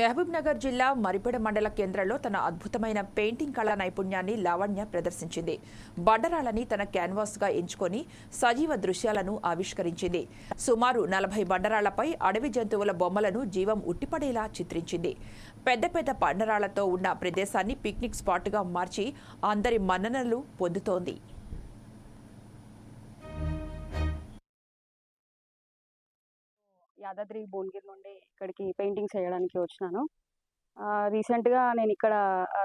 మహబూబ్ నగర్ జిల్లా మరిపెడ మండల కేంద్రంలో తన అద్భుతమైన పెయింటింగ్ కళా నైపుణ్యాన్ని లావణ్య ప్రదర్శించింది. బండరాళ్లని తన క్యాన్వాస్గా ఎంచుకొని సజీవ దృశ్యాలను ఆవిష్కరించింది. సుమారు 40 బండరాళ్లపై అడవి జంతువుల బొమ్మలను జీవం ఉట్టిపడేలా చిత్రించింది. పెద్ద పెద్ద బండరాళ్లతో ఉన్న ప్రదేశాన్ని పిక్నిక్ స్పాట్గా మార్చి అందరి మన్ననలు పొందుతోంది. యాదాద్రి భువనగిరి నుండి ఇక్కడికి పెయింటింగ్స్ చేయడానికి వచ్చినాను. రీసెంట్గా నేను ఇక్కడ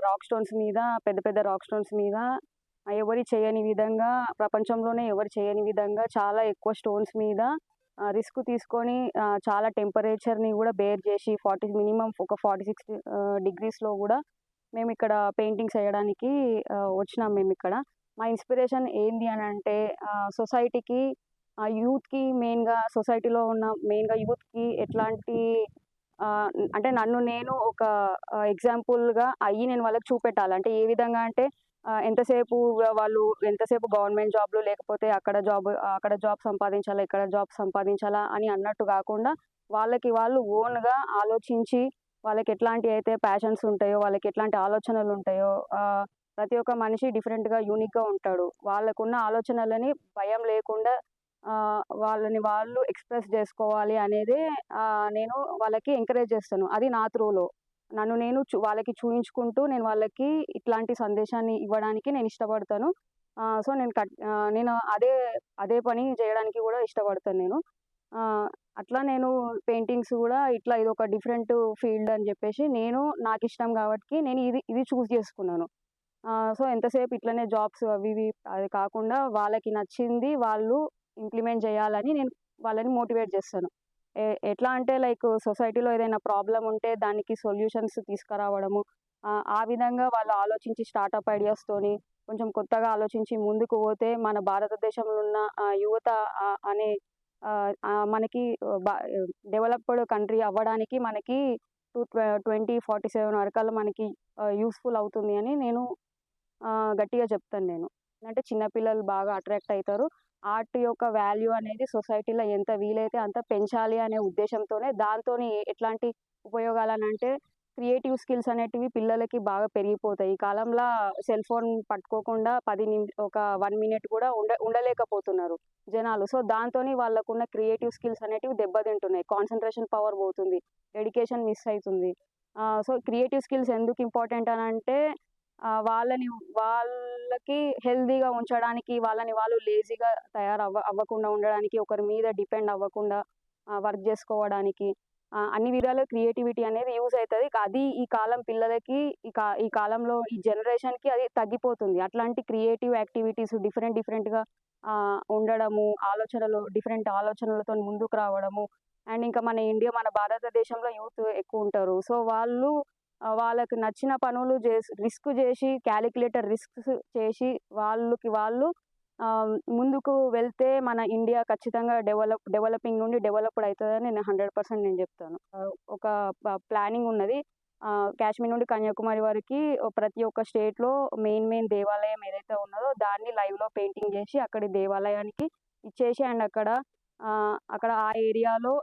రాక్ స్టోన్స్ మీద పెద్ద పెద్ద రాక్ స్టోన్స్ మీద ఎవరు చేయని విధంగా, ప్రపంచంలోనే ఎవరు చేయని విధంగా చాలా ఎక్కువ స్టోన్స్ మీద రిస్క్ తీసుకొని చాలా టెంపరేచర్ని కూడా బేర్ చేసి మినిమం ఒక 46 డిగ్రీస్లో కూడా మేము ఇక్కడ పెయింటింగ్స్ వేయడానికి వచ్చినాం. మేము ఇక్కడ మా ఇన్స్పిరేషన్ ఏంది అని అంటే సొసైటీకి యూత్కి మెయిన్గా సొసైటీలో ఉన్న మెయిన్గా యూత్కి ఎట్లాంటి అంటే నన్ను నేను ఒక ఎగ్జాంపుల్గా అయ్యి నేను వాళ్ళకి చూపెట్టాలి. అంటే ఏ విధంగా అంటే ఎంతసేపు ఎంతసేపు గవర్నమెంట్ జాబ్లు లేకపోతే అక్కడ జాబ్ సంపాదించాలా, ఇక్కడ జాబ్ సంపాదించాలా అని అన్నట్టు కాకుండా వాళ్ళకి వాళ్ళు ఓన్గా ఆలోచించి వాళ్ళకి ఎట్లాంటి అయితే ప్యాషన్స్ ఉంటాయో, వాళ్ళకి ఎట్లాంటి ఆలోచనలు ఉంటాయో, ప్రతి ఒక్క మనిషి డిఫరెంట్గా యూనిక్గా ఉంటాడు. వాళ్ళకున్న ఆలోచనలని భయం లేకుండా వాళ్ళని వాళ్ళు ఎక్స్ప్రెస్ చేసుకోవాలి అనేది నేను వాళ్ళకి ఎంకరేజ్ చేస్తాను. అది నా త్రూలో నన్ను నేను వాళ్ళకి చూయించుకుంటూ నేను వాళ్ళకి ఇట్లాంటి సందేశాన్ని ఇవ్వడానికి నేను ఇష్టపడతాను. సో నేను అదే పని చేయడానికి కూడా ఇష్టపడతాను నేను. అట్లా నేను పెయింటింగ్స్ కూడా ఇట్లా ఇదొక డిఫరెంట్ ఫీల్డ్ అని చెప్పేసి నాకు ఇష్టం కాబట్టి నేను ఇది చూస్ చేసుకున్నాను. సో ఎంతసేపు ఇట్లనే జాబ్స్ అవి ఇవి అది కాకుండా వాళ్ళకి నచ్చింది వాళ్ళు ఇంప్లిమెంట్ చేయాలని నేను వాళ్ళని మోటివేట్ చేస్తాను. ఎట్లా అంటే లైక్ సొసైటీలో ఏదైనా ప్రాబ్లం ఉంటే దానికి సొల్యూషన్స్ తీసుకురావడము, ఆ విధంగా వాళ్ళు ఆలోచించి స్టార్టప్ ఐడియాస్తోని కొంచెం కొత్తగా ఆలోచించి ముందుకు పోతే మన భారతదేశంలో ఉన్న యువత అనే మనకి డెవలప్డ్ కంట్రీ అవ్వడానికి మనకి 2047 వరకల్లా మనకి యూస్ఫుల్ అవుతుంది అని నేను గట్టిగా చెప్తాను. నేను అంటే చిన్నపిల్లలు బాగా అట్రాక్ట్ అవుతారు. ఆర్ట్ యొక్క వాల్యూ అనేది సొసైటీలో ఎంత వీలైతే అంత పెంచాలి అనే ఉద్దేశంతోనే దాంతోని ఎట్లాంటి ఉపయోగాలు అంటే క్రియేటివ్ స్కిల్స్ అనేటివి పిల్లలకి బాగా పెరిగిపోతాయి. ఈ కాలంలో సెల్ ఫోన్ పట్టుకోకుండా ఒక 1 మినిట్ కూడా ఉండలేకపోతున్నారు జనాలు. సో దాంతోని వాళ్ళకున్న క్రియేటివ్ స్కిల్స్ అనేటివి దెబ్బతింటున్నాయి. కాన్సన్ట్రేషన్ పవర్ పోతుంది, డెడికేషన్ మిస్ అవుతుంది. సో క్రియేటివ్ స్కిల్స్ ఎందుకు ఇంపార్టెంట్ అని అంటే వాళ్ళకి హెల్దీగా ఉంచడానికి, వాళ్ళని వాళ్ళు లేజీగా అవ్వకుండా ఉండడానికి, ఒకరి మీద డిపెండ్ అవ్వకుండా వర్క్ చేసుకోవడానికి అన్ని విధాల క్రియేటివిటీ అనేది యూజ్ అవుతుంది. అది ఈ కాలం పిల్లలకి ఈ కాలంలో ఈ జనరేషన్కి అది తగ్గిపోతుంది. అట్లాంటి క్రియేటివ్ యాక్టివిటీస్ డిఫరెంట్గా ఉండడము, డిఫరెంట్ ఆలోచనలతో ముందుకు రావడము. అండ్ ఇంకా మన భారతదేశంలో యూత్ ఎక్కువ ఉంటారు. సో వాళ్ళకి నచ్చిన పనులు రిస్క్ చేసి క్యాలిక్యులేటర్ రిస్క్స్ చేసి వాళ్ళు ముందుకు వెళ్తే మన ఇండియా ఖచ్చితంగా డెవలపింగ్ నుండి డెవలప్డ్ అవుతుందని నేను 100% నేను చెప్తాను. ఒక ప్లానింగ్ ఉన్నది. కాశ్మీర్ నుండి కన్యాకుమారి వరకు ప్రతి ఒక్క స్టేట్లో మెయిన్ దేవాలయం ఏదైతే ఉన్నదో దాన్ని లైవ్లో పెయింటింగ్ చేసి అక్కడి దేవాలయానికి ఇచ్చేసి అండ్ అక్కడ ఆ ఏరియాలో